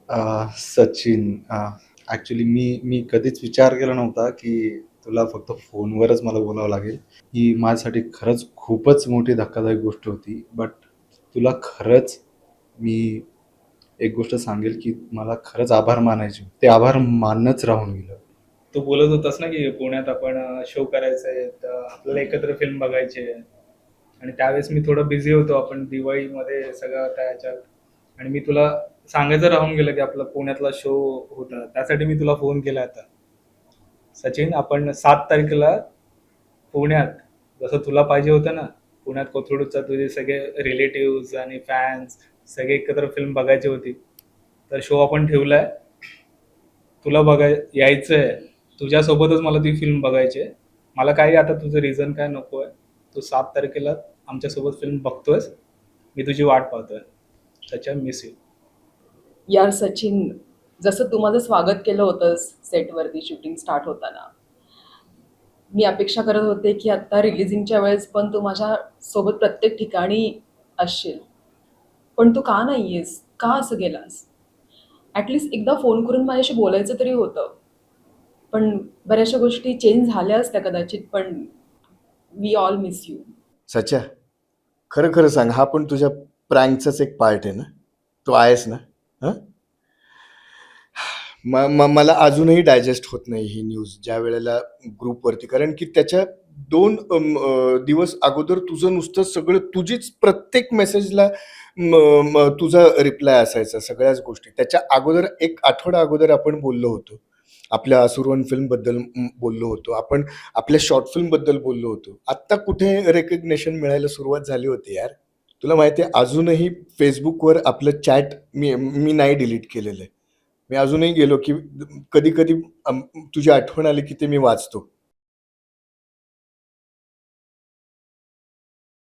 Sachin, actually मी मी कधीच विचार केला नव्हता, की तुला फक्त फोनवरच मला बोलावं लागेल. ही माझ्यासाठी खरंच खूपच मोठी धक्कादायक गोष्ट होती. बट तुला खरंच मी एक गोष्ट सांगेल, की मला खरंच आभार मानायचे. ते आभार मानणंच राहून गेलं. तू बोलत होतास ना की पुण्यात आपण शो करायचंय तर आपल्याला एकत्र फिल्म बघायची आहे. आणि त्यावेळेस मी थोडं बिझी होतो, आपण दिवाळीमध्ये सगळं त्या ह्याच्यात. आणि मी तुला सांगायचं राहून गेलं की आपला पुण्यातला शो होता, त्यासाठी मी तुला फोन केला आता. सचिन, आपण 7 तारखेला पुण्यात, जसं तुला पाहिजे होतं ना, पुण्यात कोथरूडचा तुझे सगळे रिलेटिव्ह आणि फॅन्स सगळे एकत्र फिल्म बघायची होती. तर शो आपण ठेवलाय. तुला यायचंय. तुझ्यासोबतच मला ती फिल्म बघायची आहे. मला काही आता तुझं रिझन काय नको आहे. तू 7 तारखेला आमच्यासोबत फिल्म बघतोयस. मी तुझी वाट पाहतोय. त्याच्या मिस यू. यार सचिन, जसं तू माझं स्वागत केलं होतंस सेटवरती शूटिंग स्टार्ट होताना, मी अपेक्षा करत होते की आता रिलिजिंगच्या वेळेस पण तू माझ्या सोबत प्रत्येक ठिकाणी असशील. पण तू का नाहीयेस? का असं गेलास? ॲटलिस्ट एकदा फोन करून माझ्याशी बोलायचं तरी होतं. पण बऱ्याचशा गोष्टी चेंज झाल्या असत्या कदाचित, पण वी ऑल मिस यू. सच्या, खरं खरं सांग, हा पण तुझ्या प्रँकचाच एक पार्ट आहे ना? तो आहेस ना? हं? मला अजूनही डायजेस्ट होत नाही ही न्यूज ज्या वेळेला ग्रुपवरती, कारण की त्याच्या 2 दिवस अगोदर तुझं नुसतं सगळं, तुझीच प्रत्येक मेसेजला तुझा रिप्लाय असायचा सगळ्याच गोष्टी. त्याच्या अगोदर 1 आठवडा अगोदर आपण बोललो होतो, आपल्या असुरवन फिल्म बद्दल बोललो होतो आपण, आपल्या शॉर्ट फिल्म बद्दल बोललो होतो. आत्ता कुठे रेकग्नेशन मिळायला सुरुवात झाली होती यार. तुला माहिती आहे, अजूनही फेसबुकवर आपलं चॅट मी मी नाही डिलीट केलेलं आहे. मी अजूनही गेलो की कधी कधी तुझी आठवण आली की ते मी वाचतो.